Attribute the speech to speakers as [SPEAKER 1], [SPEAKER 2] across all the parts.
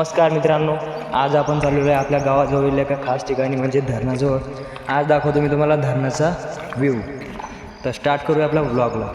[SPEAKER 1] नमस्कार मित्रांनो, आज आपण चाललेलो आहे आपल्या गावाजवळील एका खास ठिकाणी म्हणजे धरणाजवळ. आज दाखवतो मी तुम्हाला धरणाचा व्ह्यू. तर स्टार्ट करूया आपल्या व्लॉगला.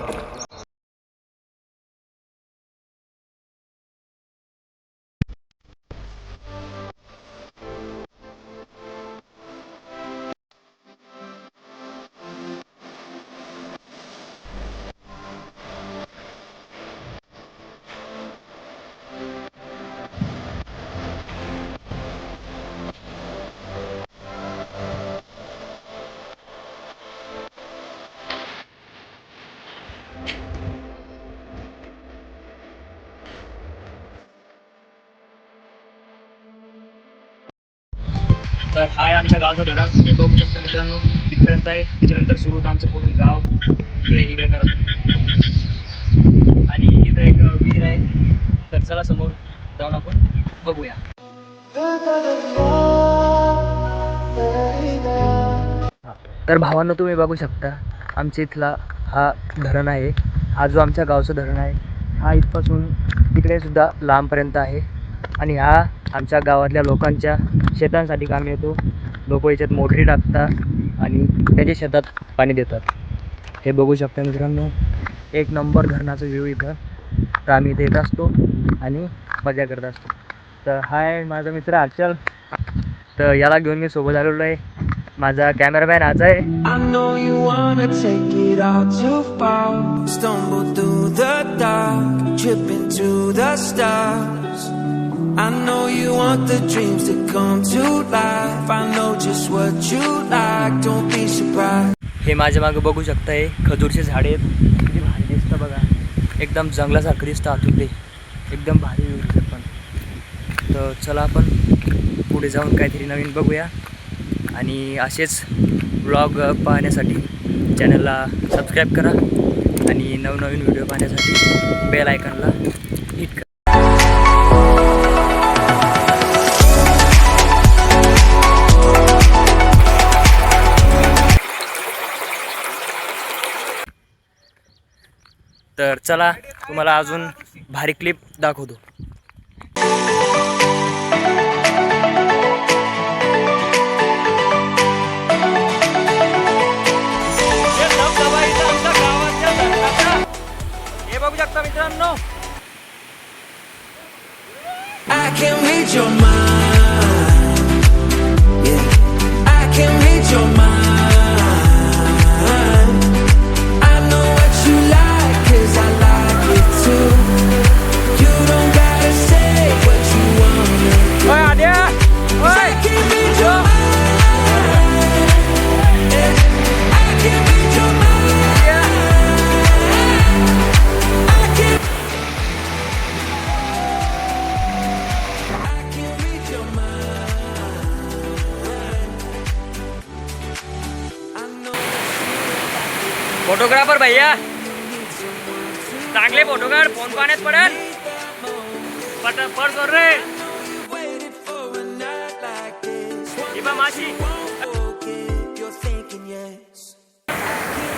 [SPEAKER 1] तर हाय आमच्या गावचा धडा तुम्ही बघू शकता मित्रांनो, तिथपर्यंत आहे. त्याच्यानंतर सुरू होतं आमचं पूर्ण गाव इकडे करत आणि इथं एक विहीर आहे. तर चला समोर जाऊन आपण बघूया. तर भावांनो, तुम्ही बघू शकता आमच्या इथला हा धरण आहे. हा जो आमच्या गावचा धरण आहे हा इथपासून तिकडे सुद्धा लांबपर्यंत आहे. आणि हा आमच्या गावातल्या लोकांच्या शेतांसाठी काम येतो. लोक याच्यात मोटरी टाकतात आणि त्याच्या शेतात पाणी देतात. हे बघू शकता मित्रांनो, एक नंबर धरणाचं व्ह्यू इथं. तर आम्ही इथे येत असतो आणि मजा करत असतो. तर हाय माझा मित्र आचल. तर याला घेऊन मी सोबत आलेलो आहे. माझा कॅमेरामॅन आज आहे.
[SPEAKER 2] I know you wanna take it all too far. Stumble through the dark, trip into the stars. I know you want the dreams to come to life. I know just what you like, don't be surprised.
[SPEAKER 1] हे माझ्या मागे बघू शकताय खजूरचे झाडे आहेत. किती भारी दिसतं बघा, एकदम जंगलासारखं दिसतं आतून ते. एकदम भारी व्ह्यू दिसत पण. तर चला आपण पुढे जाऊन काहीतरी नवीन बघूया. आणि असेच व्लॉग पाहण्यासाठी चॅनलला सबस्क्राईब करा आणि नवनवीन व्हिडिओ पाहण्यासाठी बेल आयकॉनला हिट करा. तर चला तुम्हाला अजून भारी क्लिप दाखवतो. हे बघू शकता मित्रांनो.
[SPEAKER 2] I can read your mind. Yeah, I can read your mind. I know what you like, 'cause I like it too. You don't gotta say what you wanna do.
[SPEAKER 1] Oi Adya, oi.
[SPEAKER 2] I can read your mind. Yeah, I can read your mind.
[SPEAKER 1] Yeah.
[SPEAKER 2] I can read your mind. I know
[SPEAKER 1] photographer भैया, चांगले photo काढ. Phone पाण्यात पडेल. पट कर रे.
[SPEAKER 2] you waited for a night like this.
[SPEAKER 1] ही बा माशी.
[SPEAKER 2] Forget you're thinking yes.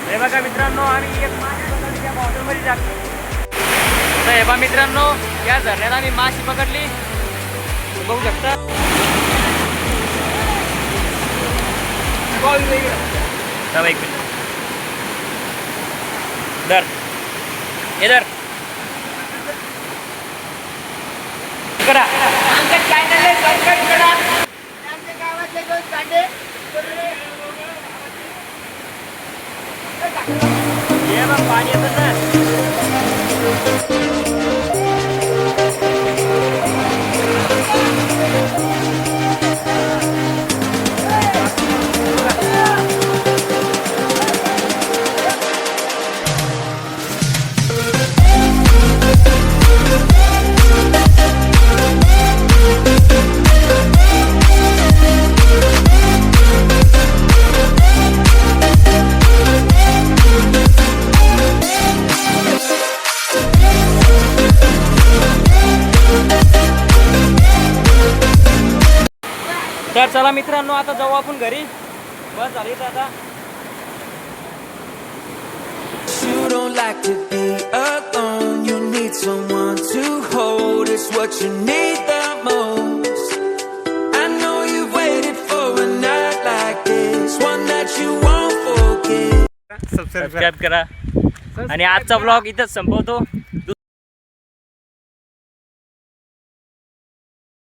[SPEAKER 1] हे बघा मित्रांनो, आम्ही एक माशी पकडली त्या बॉटलमध्ये टाकली. तर हे बघा मित्रांनो, या झरण्यात आम्ही माशी पकडली. तुम्ही बघू शकता. चला एक मिनिट. धर इधर करा. आमच्या चॅनलला सबस्क्राइब करा. आमच्या गावातले दोन कांडे ये बघ पाणी येतं ना. तर चला मित्रांनो, आता जाऊ आपण घरी. बस झाली आता.
[SPEAKER 2] You don't like to be alone. You need someone to hold. It's what you need the most.
[SPEAKER 3] Subscribe
[SPEAKER 1] subscribe करा आणि आजचा ब्लॉग इथंच संपवतो.